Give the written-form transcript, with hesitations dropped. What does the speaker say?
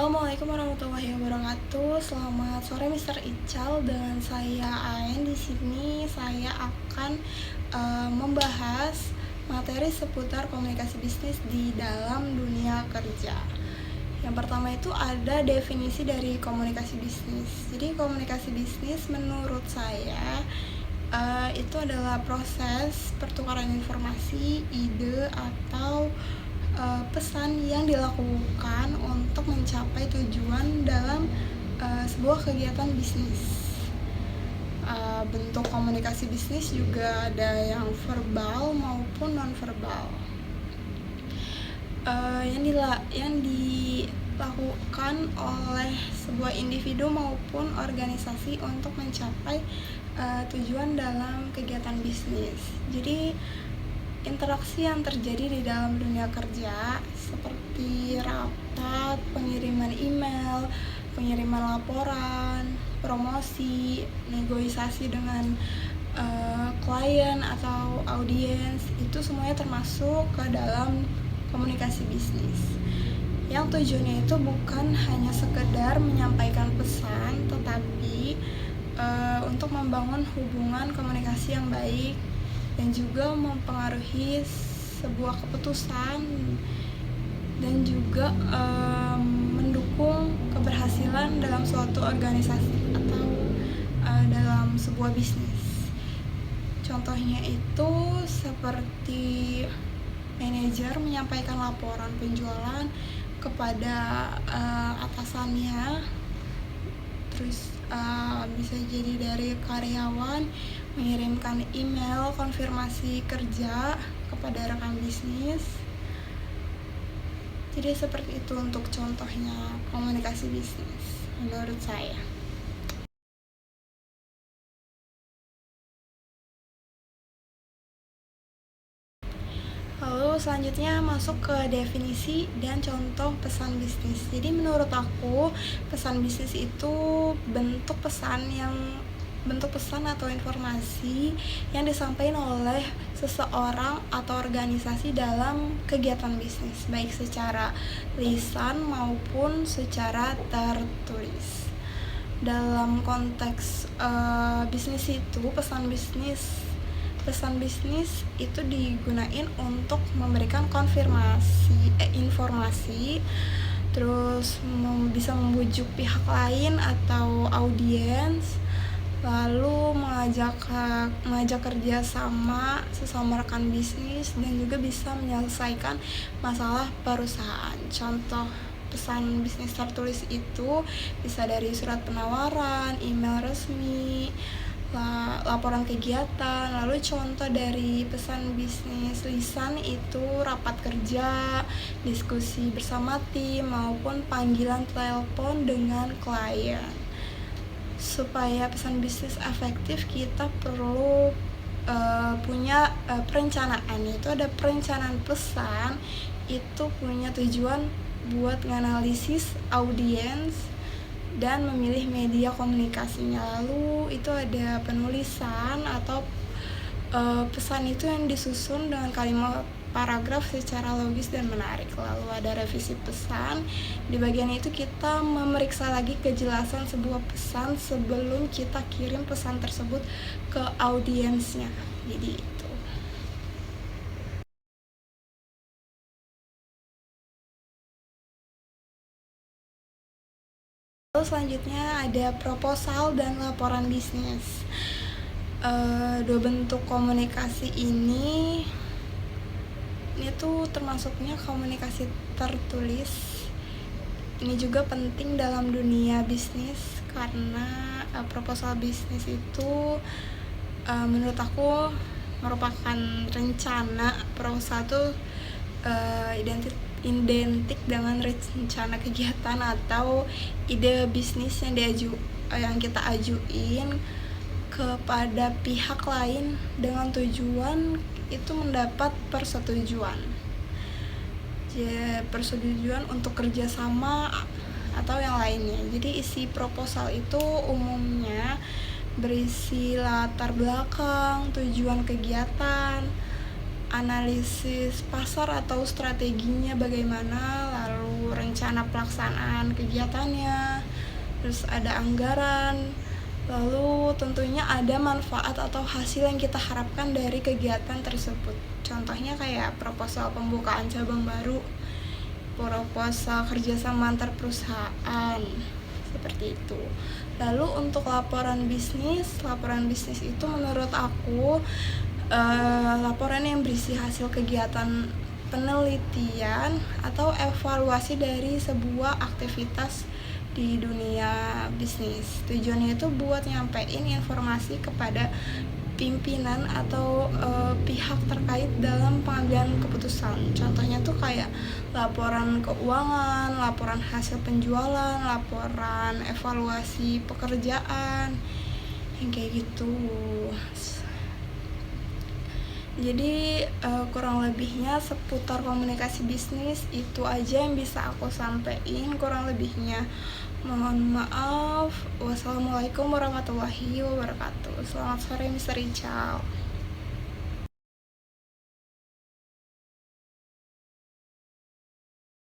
Assalamualaikum warahmatullahi wabarakatuh. Selamat sore Mr. Ical, dengan saya Ain. Di sini saya akan membahas materi seputar komunikasi bisnis di dalam dunia kerja. Yang pertama itu ada definisi dari komunikasi bisnis. Jadi komunikasi bisnis menurut saya itu adalah proses pertukaran informasi, ide, atau pesan yang dilakukan untuk mencapai tujuan dalam sebuah kegiatan bisnis. Bentuk komunikasi bisnis juga ada yang verbal maupun non-verbal. Yang dilakukan oleh sebuah individu maupun organisasi untuk mencapai tujuan dalam kegiatan bisnis. Jadi interaksi yang terjadi di dalam dunia kerja seperti rapat, pengiriman email, pengiriman laporan, promosi, negosiasi dengan klien atau audiens, itu semuanya termasuk ke dalam komunikasi bisnis. Yang tujuannya itu bukan hanya sekedar menyampaikan pesan, tetapi untuk membangun hubungan komunikasi yang baik dan juga mempengaruhi sebuah keputusan dan juga mendukung keberhasilan dalam suatu organisasi atau dalam sebuah bisnis. Contohnya itu seperti manajer menyampaikan laporan penjualan kepada atasannya, terus bisa jadi dari karyawan mengirimkan email konfirmasi kerja kepada rekan bisnis. Jadi seperti itu untuk contohnya komunikasi bisnis menurut saya. Lalu selanjutnya masuk ke definisi dan contoh pesan bisnis. Jadi menurut aku pesan bisnis itu bentuk pesan atau informasi yang disampaikan oleh seseorang atau organisasi dalam kegiatan bisnis, baik secara lisan maupun secara tertulis. Dalam konteks bisnis itu, pesan bisnis itu digunain untuk memberikan informasi, terus bisa membujuk pihak lain atau audiens, lalu mengajak kerja sama sesama rekan bisnis, dan juga bisa menyelesaikan masalah perusahaan. Contoh pesan bisnis tertulis itu bisa dari surat penawaran, email resmi, laporan kegiatan. Lalu contoh dari pesan bisnis lisan itu rapat kerja, diskusi bersama tim, maupun panggilan telepon dengan klien. Supaya pesan bisnis efektif, kita perlu punya perencanaan. Itu ada perencanaan pesan, itu punya tujuan buat menganalisis audiens dan memilih media komunikasinya. Lalu itu ada penulisan atau pesan itu yang disusun dengan kalimat paragraf secara logis dan menarik. Lalu ada revisi pesan. Di bagian itu kita memeriksa lagi kejelasan sebuah pesan sebelum kita kirim pesan tersebut ke audiensnya. Jadi itu. Lalu selanjutnya ada proposal dan laporan bisnis. Dua bentuk komunikasi ini tuh termasuknya komunikasi tertulis. Ini juga penting dalam dunia bisnis karena proposal bisnis itu menurut aku merupakan rencana. Proposal itu identik dengan rencana kegiatan atau ide bisnis yang kita ajuin kepada pihak lain dengan tujuan itu mendapat persetujuan untuk kerjasama atau yang lainnya. Jadi isi proposal itu umumnya berisi latar belakang, tujuan kegiatan, analisis pasar atau strateginya bagaimana, lalu rencana pelaksanaan kegiatannya, terus ada anggaran, lalu tentunya ada manfaat atau hasil yang kita harapkan dari kegiatan tersebut. Contohnya kayak proposal pembukaan cabang baru, proposal kerjasama antar perusahaan, seperti itu. Lalu untuk laporan bisnis itu menurut aku laporan yang berisi hasil kegiatan penelitian atau evaluasi dari sebuah aktivitas di dunia bisnis. Tujuannya itu buat nyampein informasi kepada pimpinan atau pihak terkait dalam pengambilan keputusan. Contohnya tuh kayak laporan keuangan, laporan hasil penjualan, laporan evaluasi pekerjaan, yang kayak gitu. Jadi kurang lebihnya seputar komunikasi bisnis itu aja yang bisa aku sampaikan. Kurang lebihnya mohon maaf. Wassalamualaikum warahmatullahi wabarakatuh. Selamat sore Mr. Ical.